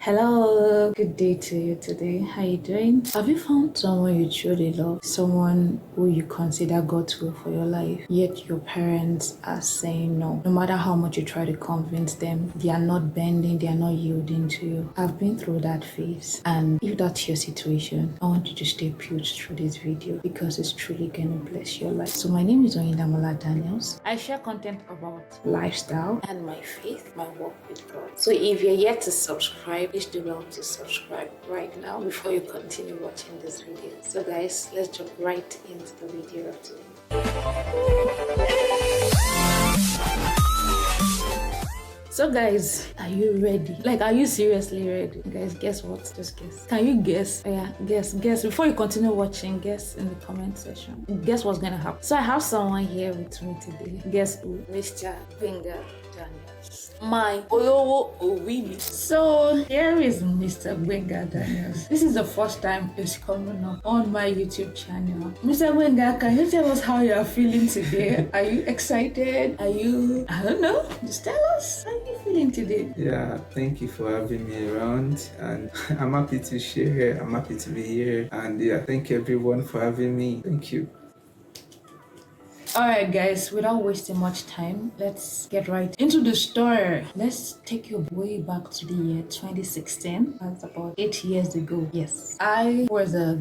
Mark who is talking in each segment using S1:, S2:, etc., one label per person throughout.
S1: Hello, good day to you today. How you doing? Have you found someone you truly love? Someone who you consider God's will for your life, yet your parents are saying no. No matter how much you try to convince them, they are not bending, they are not yielding to you. I've been through that phase, and if that's your situation, I want you to stay put through this video because it's truly gonna bless your life. So my name is Oyindamola Daniels. I share content about lifestyle and my faith, my walk with God. So if you're yet to subscribe, please do not to subscribe right now before you continue watching this video. So guys, let's jump right into the video of today. So guys, are you ready? Like, are you seriously ready? Guys, guess what? Just guess. Can you guess? Yeah, guess. Before you continue watching, guess in the comment section. Guess what's gonna happen. So I have someone here with me today. Guess who? Mr. Benga Daniels. My Olowo Owimi. So here is Mr. Benga Daniels. This is the first time he's coming up on my YouTube channel. Mr. Benga, can you tell us how you are feeling today? Are you excited? Are you, I don't know, just tell us. How are you feeling today?
S2: Yeah, thank you for having me around, and I'm happy to share. I'm happy to be here, and yeah, thank you everyone for having me. Thank you.
S1: Alright guys, without wasting much time, let's get right into the story. Let's take you way back to the year 2016. That's about 8 years ago. Yes. I was a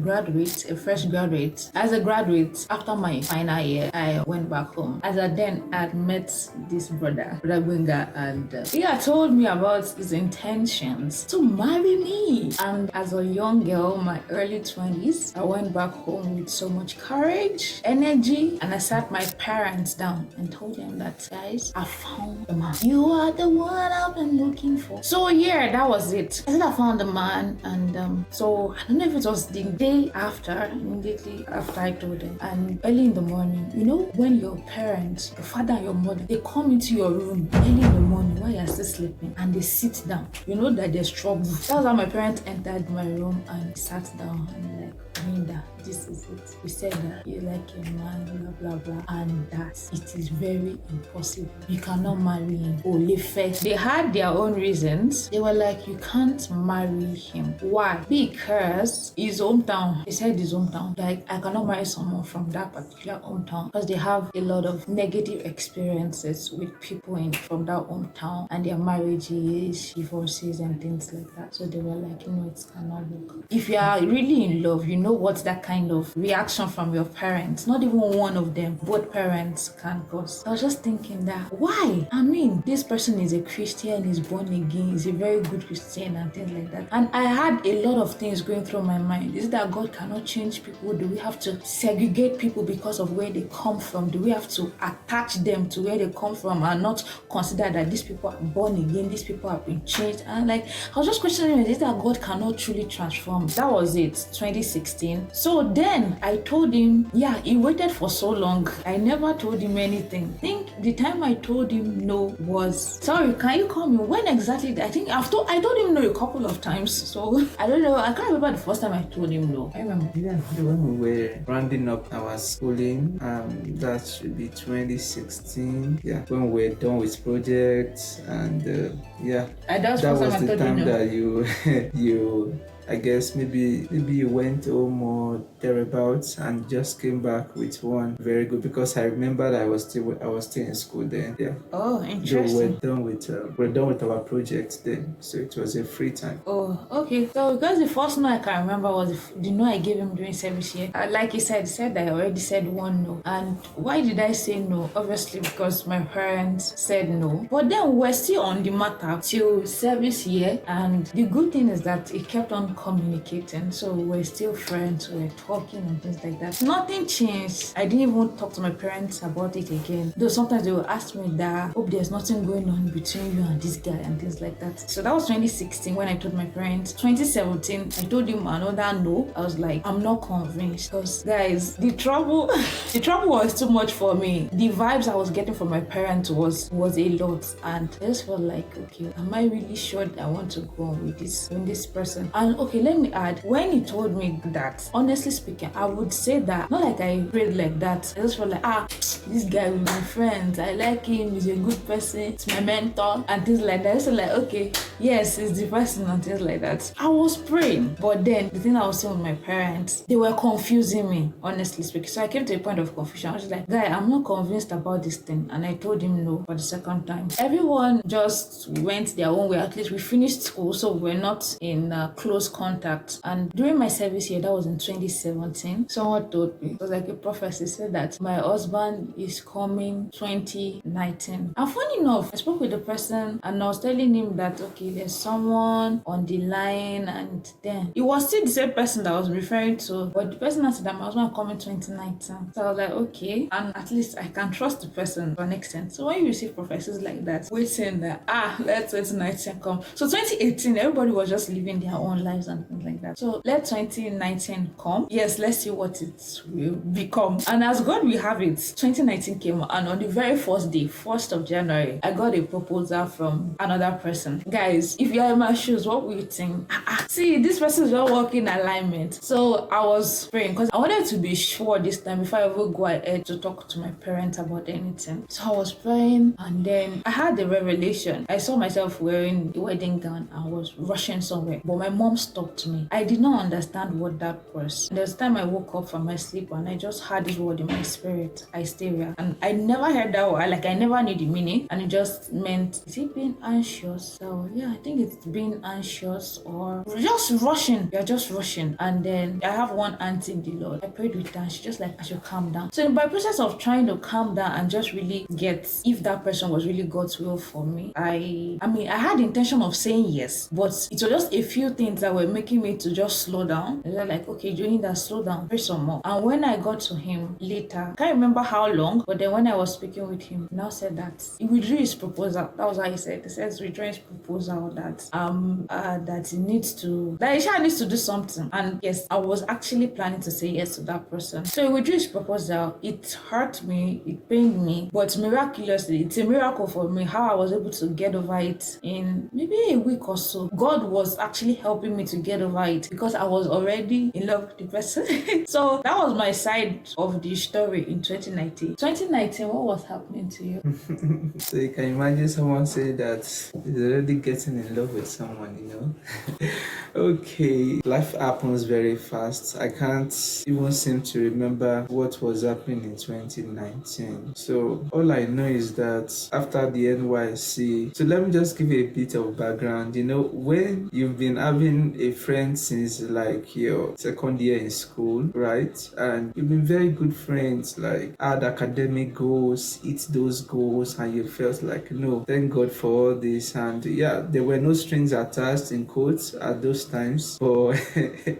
S1: fresh graduate. As a graduate, after my final year, I went back home. As I then had met this brother Benga, and he had told me about his intentions to marry me. And as a young girl, my early 20s, I went back home with so much courage, energy, and I sat my parents down and told them that, guys, I found the man. You are the one I've been looking for. So yeah, that was it. I said I found the man, and so I don't know if it was the day after, immediately after I told them. And early in the morning, you know, when your parents, your father and your mother, they come into your room early in the morning while you're still sleeping and they sit down, you know that there's trouble. That's how my parents entered my room and sat down and like, Linda, this is it. We said that you like a man, blah blah blah, and that it is very impossible. You cannot marry him. They had their own reasons. They were like, you can't marry him. Why? Because his hometown. They said his hometown. Like, I cannot marry someone from that particular hometown because they have a lot of negative experiences with people from that hometown and their marriages, divorces, and things like that. So they were like, you know, it cannot work. If you are really in love, you know what's that kind of reaction from your parents. Not even one of them, both parents can cause. I was just thinking that, why? I mean, this person is a Christian, is born again, is a very good Christian and things like that. And I had a lot of things going through my mind. Is it that God cannot change people? Do we have to segregate people because of where they come from? Do we have to attach them to where they come from and not consider that these people are born again, these people have been changed? And like, I was just questioning, is it that God cannot truly transform? That was it, 2016. So then I told him, yeah, he waited for so long. I never told him anything. I think the time I told him no was, sorry, can you call me? When exactly? I think I told him no a couple of times. So I don't know. I can't remember the first time I told him no. I remember.
S2: Yeah, when we were rounding up our schooling, that should be 2016. Yeah, when we were done with projects, and yeah, that was the time that you I guess maybe you went home or thereabouts and just came back with one very good, because I remember that I was still in school then. Yeah.
S1: Oh, interesting.
S2: So we're done with our project then, so it was a free time.
S1: Oh, okay. So because the first no I can remember was the no I gave him during service year. Like he said that I already said one no. And why did I say no? Obviously because my parents said no. But then we're still on the matter till service year, and the good thing is that it kept on communicating, so we're still friends, we're talking and things like that. Nothing changed. I didn't even talk to my parents about it again, though sometimes they will ask me that, hope there's nothing going on between you and this guy and things like that. So that was 2016 when I told my parents. 2017 I told him another no. I was like, I'm not convinced, because guys, the trouble was too much for me. The vibes I was getting from my parents was a lot, and I just felt like, okay, am I really sure that I want to go on with this person? And okay, let me add, when he told me that, honestly speaking, I would say that, not like I prayed like that. I just felt like, this guy will be friends. I like him. He's a good person. It's my mentor and things like that. So like, okay, yes, it's the person and things like that. I was praying, but then the thing I was saying with my parents, they were confusing me, honestly speaking. So I came to a point of confusion. I was like, guy, I'm not convinced about this thing. And I told him no for the second time. Everyone just went their own way. At least we finished school, so we're not in close contact. And during my service year, that was in 2017, someone told me, it was like a prophecy, said that my husband is coming 2019. And funny enough, I spoke with the person and I was telling him that, okay, there's someone on the line, and then it was still the same person that I was referring to, but the person said that my husband coming 2019. So I was like, okay, and at least I can trust the person to an extent. So when you receive prophecies like that, waiting that, let 2019 come. So 2018, everybody was just living their own lives and things like that. So let 2019 come. Yes, let's see what it will become. And as God will have it, 2019 came, and on the very first day, 1st of January, I got a proposal from another person. Guys, if you're in my shoes, what will you think? See, this person is not working alignment. So I was praying because I wanted to be sure this time before I will go ahead to talk to my parents about anything. So I was praying, and then I had the revelation. I saw myself wearing a wedding gown and was rushing somewhere, but my mom stopped me. I did not understand what that was. There's a time I woke up from my sleep and I just had this word in my spirit, hysteria, and I never heard that word. I never knew the meaning, and it just meant, is it being anxious? So yeah, I think it's being anxious or just rushing. You're just rushing. And then I have one auntie in the Lord. I prayed with her and she just like, I should calm down. So by process of trying to calm down and just really get if that person was really God's will for me, I had the intention of saying yes, but it was just a few things that were making me to just slow down. And they're like, okay, doing that, slow down, pray some more. And when I got to him later, I can't remember how long, but then when I was speaking with him, he now said that he withdrew his proposal. That was how he said. He says withdrawing his proposal, that he needs to, that he needs to do something. And yes, I was actually planning to say yes to that person. So he withdrew his proposal. It hurt me, it pained me, but miraculously, it's a miracle for me how I was able to get over it in maybe a week or so. God was actually helping me to get over it because I was already in love with the person. So that was my side of the story in 2019. 2019, what was happening to you?
S2: So you can imagine someone say that he's already getting in love with someone, you know. Okay, life happens very fast. I can't even seem to remember what was happening in 2019. So all I know is that after the NYC, so let me just give you a bit of background. You know, when you've been having a friend since like your second year in school, right? And you've been very good friends, like had academic goals, hit those goals, and you felt like, no, thank God for all this. And yeah, there were no strings attached in quotes at those times. But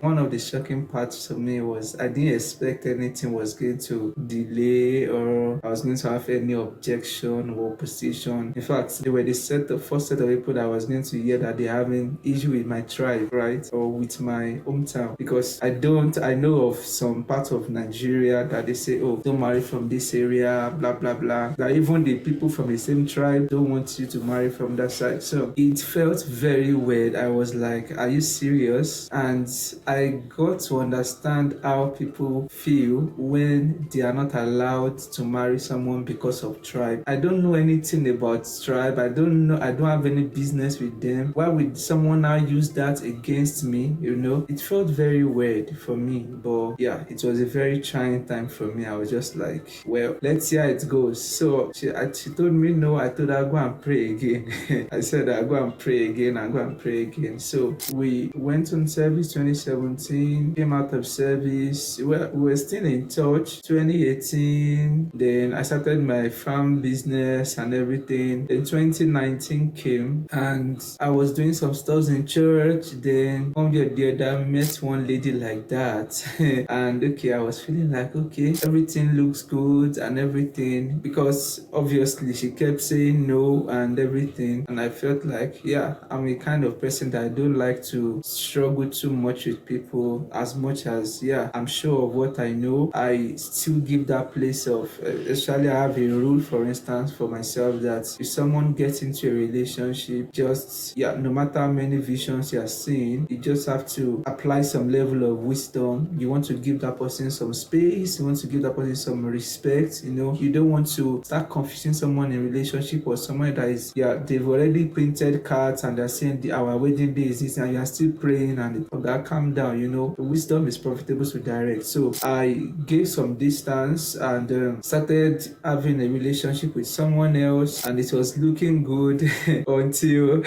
S2: one of the shocking parts to me was I didn't expect anything was going to delay or I was going to have any objection or opposition. In fact, they were the first set of people that I was going to hear that they're having issue with my tribe, right? Or with my hometown. Because I know of some parts of Nigeria that they say, oh, don't marry from this area, blah, blah, blah. That even the people from the same tribe don't want you to marry from that side. So it felt very weird. I was like, are you serious? And I got to understand how people feel when they are not allowed to marry someone because of tribe. I don't know anything about tribe. I don't have any business with them. Why would someone now use that against me? You know, it felt very weird for me. But yeah, it was a very trying time for me. I was just like, well, let's see how it goes. So she told me no. I told her go and pray again. I said I'll go and pray again and go and pray again. So we went on service 2017, came out of service. We were still in touch 2018. Then I started my farm business and everything. Then 2019 came and I was doing some stuff in church. Then one year the other met one lady like that. And okay, I was feeling like, okay, everything looks good and everything, because obviously she kept saying no and everything. And I felt like, yeah, I'm a kind of person that I don't like to to struggle too much with people. As much as, yeah, I'm sure of what I know, I still give that place of, especially I have a rule, for instance, for myself, that if someone gets into a relationship, just, yeah, no matter how many visions you are seeing, you just have to apply some level of wisdom. You want to give that person some space, you want to give that person some respect, you don't want to start confusing someone in relationship or someone that is, yeah, they've already printed cards and they're saying our wedding day is this, and you're still praying, and okay, calm down. Wisdom is profitable to direct. So I gave some distance and started having a relationship with someone else, and it was looking good until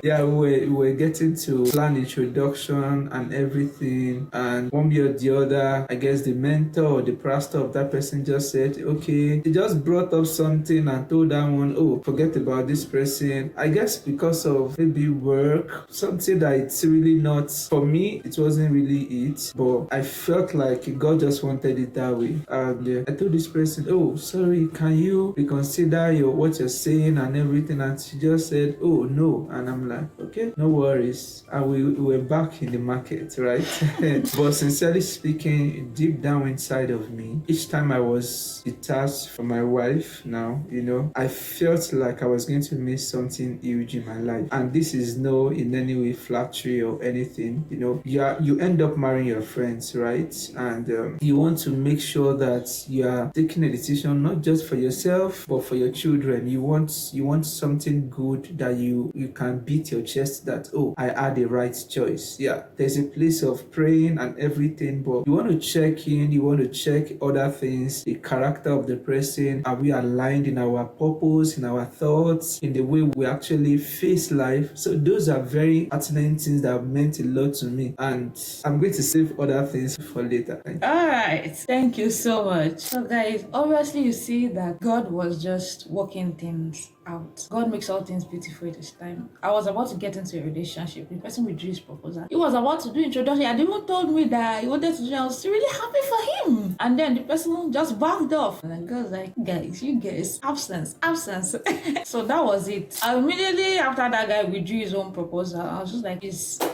S2: yeah, we were getting to plan introduction and everything, and one way or the other, I guess the mentor or the pastor of that person just said, okay, he just brought up something and told that one, oh, forget about this person. I guess because of maybe work, something that it's really not for me, it wasn't really it, but I felt like God just wanted it that way. And I told this person, oh, sorry, can you reconsider what you're saying and everything? And she just said, oh, no. And I'm like, okay, no worries. And we were back in the market, right? But sincerely speaking, deep down inside of me, each time I was detached from my wife now, I felt like I was going to miss something huge in my life. And this is no in any way flattery or anything. You end up marrying your friends, right? And you want to make sure that you are taking a decision not just for yourself but for your children. You want something good that you can beat your chest that, oh, I had the right choice. Yeah, there's a place of praying and everything, but you want to check in, you want to check other things, the character of the person. Are we aligned in our purpose, in our thoughts, in the way we actually face life? So those are very pertinent things that have meant a lot to me, and I'm going to save other things for later.
S1: All right, thank you so much. So guys, obviously you see that God was just working things out. God makes all things beautiful at His time. I was about to get into a relationship. The person withdrew his proposal. He was about to do introduction. And even told me that he wanted to do. I was really happy for him. And then the person just backed off. And then God's like, guys, you guys, absence. So that was it. Immediately after that guy withdrew his own proposal, I was just like,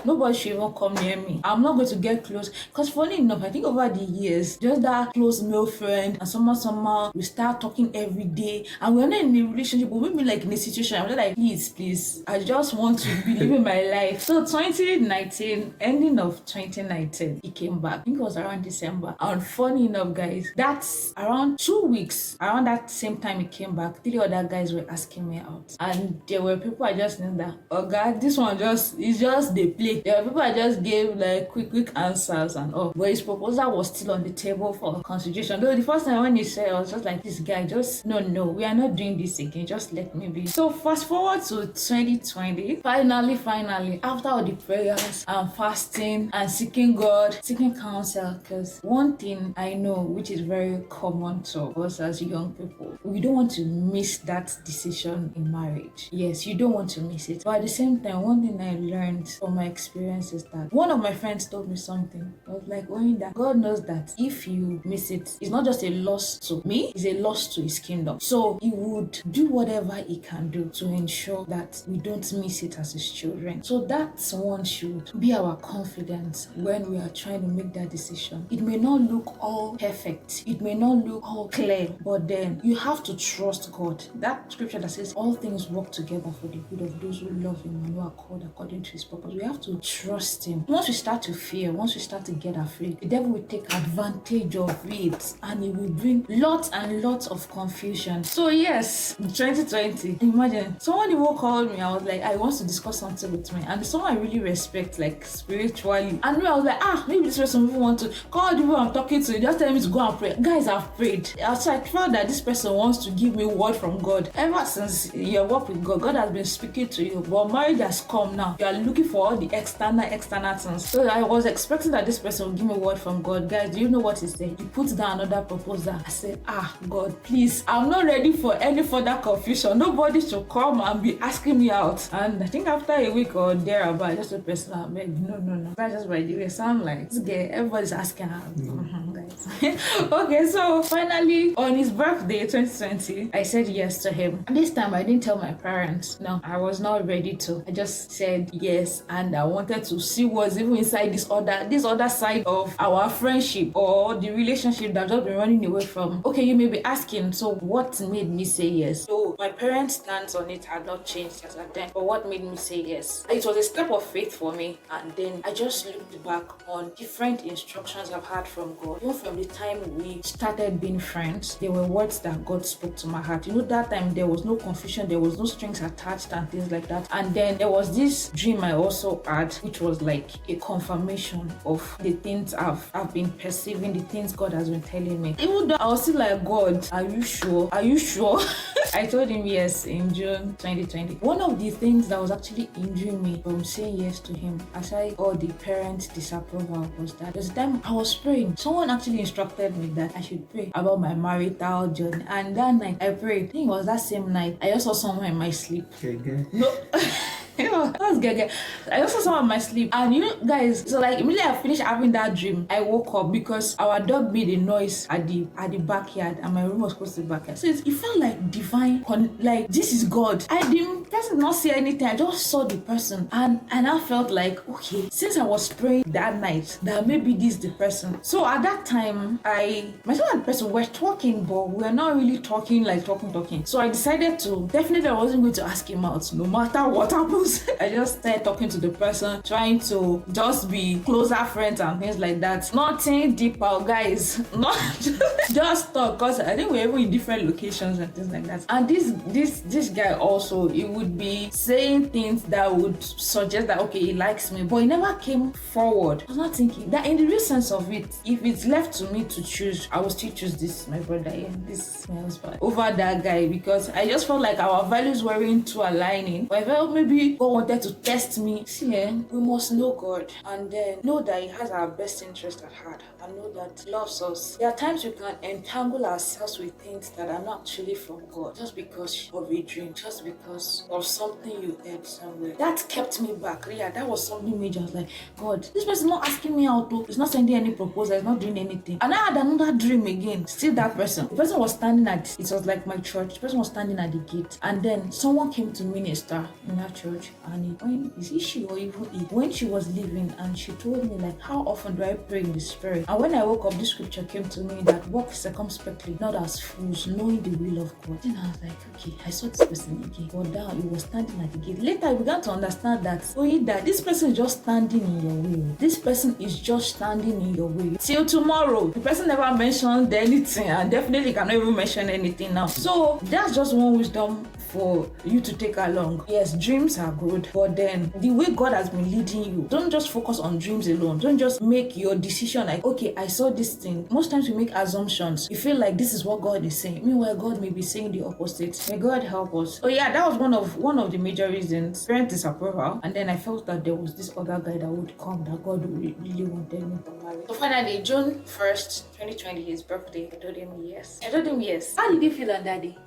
S1: nobody should even come near me. I'm not going to get close. Because funny enough, I think over the years, just that close male friend, and somehow we start talking every day, and we're not in a relationship, but maybe like in a situation, I'm just like, please, I just want to be living my life. So 2019, ending of 2019, he came back. I think it was around December. And funny enough, guys, that's around 2 weeks. Around that same time he came back, 3 other guys were asking me out. And there were people I just knew that, oh God, this one is just the play. There were people I just gave like quick answers and all. But his proposal was still on the table for consideration. Though the first time when he said, I was just like, this guy, just no, we are not doing this again. Just let me be. So fast forward to 2020. Finally, after all the prayers and fasting and seeking God, seeking counsel, because one thing I know, which is very common to us as young people, we don't want to miss that decision in marriage. Yes, you don't want to miss it. But at the same time, one thing I learned from my experience is that one of my friends told me something. I was like, only that God knows that if you miss it, it's not just a loss to me, it's a loss to His kingdom. So He would do whatever He can do to ensure that we don't miss it as His children. So that one should be our confidence when we are trying to make that decision. It may not look all perfect, it may not look all clear, but then you have to trust God. That scripture that says all things work together for the good of those who love Him and who are called according to His purpose. We have to trust Him. Once we start to fear, once we start to get afraid, the devil will take advantage of it and he will bring lots and lots of confusion. So yes, 2020, imagine someone even called me. I was like, I want to discuss something with me, and someone I really respect, like spiritually, and me, I was like, maybe this person even want to call the people I'm talking to, just tell me to go and pray. Guys, I've prayed. So I felt that this person wants to give me a word from God. Ever since you work with God, God has been speaking to you, but marriage has come now. You are looking for all the external things. So I was expecting that this person would give me a word from God. Guys, do you know what he said? He put down another proposal. I said, God, please, I'm not ready for any further confusion. nobody should come and be asking me out. And I think after a week or thereabout, just a person I begged, no. That's just by the way. So I'm like, this girl, everybody's asking her. Guys. Okay, so finally on his birthday 2020, I said yes to him. And this time I didn't tell my parents. No, I was not ready to. I just said yes, and I wanted to see what's even inside this other side of our friendship or the relationship that I've just been running away from. Okay, you may be asking, so what made me say yes? So my parents' stance on it had not changed as at then, but what made me say yes? It was a step of faith for me, and then I just looked back on different instructions I've had from God. Even from the time we started being friends, there were words that God spoke to my heart. You know, that time there was no confusion, there was no strings attached and things like that. And then there was this dream I also had, which was like a confirmation of the things I've been perceiving, the things God has been telling me. Even though I was still like, God, are you sure? Are you sure? I told him yes in June 2020. One of the things that was actually injuring me from saying yes to him, aside all the parent disapproval, was that there's a time I was praying. Someone actually instructed me that I should pray about my marital journey. And that night I prayed. I think it was that same night I just saw someone in my sleep.
S2: Okay.
S1: No. Yeah, that's good. I also saw on my sleep, and you know, guys, so like immediately I finished having that dream, I woke up because our dog made a noise at the backyard, and my room was close to the backyard. So it felt like divine, like this is God. I didn't not see anything. I just saw the person, and I felt like, okay, since I was praying that night, that maybe this is the person. So at that time, myself and the person were talking, but we were not really talking like talking. So I decided to definitely I wasn't going to ask him out, no matter what happens. I just started talking to the person, trying to just be closer friends and things like that. Nothing deeper, guys. Not just talk, because I think we're even in different locations and things like that. And this guy also, he would be saying things that would suggest that okay, he likes me, but he never came forward. I was not thinking that in the real sense of it, if it's left to me to choose, I will still choose this, my brother, this my husband, over that guy, because I just felt like our values weren't too aligning. But I felt maybe God wanted to test me. See, we must know God and then know that He has our best interest at heart and know that He loves us. There are times we can entangle ourselves with things that are not actually from God just because of a dream, just because of something you heard somewhere. That kept me back. Yeah, that was something major. I was like, God, this person is not asking me out, though. He's not sending any proposal, he's not doing anything. And I had another dream again. Still that person. The person was standing it was like my church. The person was standing at the gate. And then someone came to minister in that church. And when she was leaving, and she told me like, how often do I pray in the spirit? And when I woke up, this scripture came to me that walk circumspectly, not as fools, knowing the will of God. Then I was like, okay, I saw this person again. But now he was standing at the gate. Later I began to understand that this person is just standing in your way. This person is just standing in your way. Till tomorrow. The person never mentioned anything, and definitely cannot even mention anything now. So that's just one wisdom for you to take along. Yes, dreams are good, but then the way God has been leading you, don't just focus on dreams alone. Don't just make your decision like, okay, I saw this thing. Most times we make assumptions. You feel like this is what God is saying. Meanwhile, God may be saying the opposite. May God help us. So yeah, that was one of the major reasons. Parent disapproval. And then I felt that there was this other guy that would come, that God really wanted me to marry. So finally, June 1st, 2020, his birthday, I told him yes. How did you feel on that day?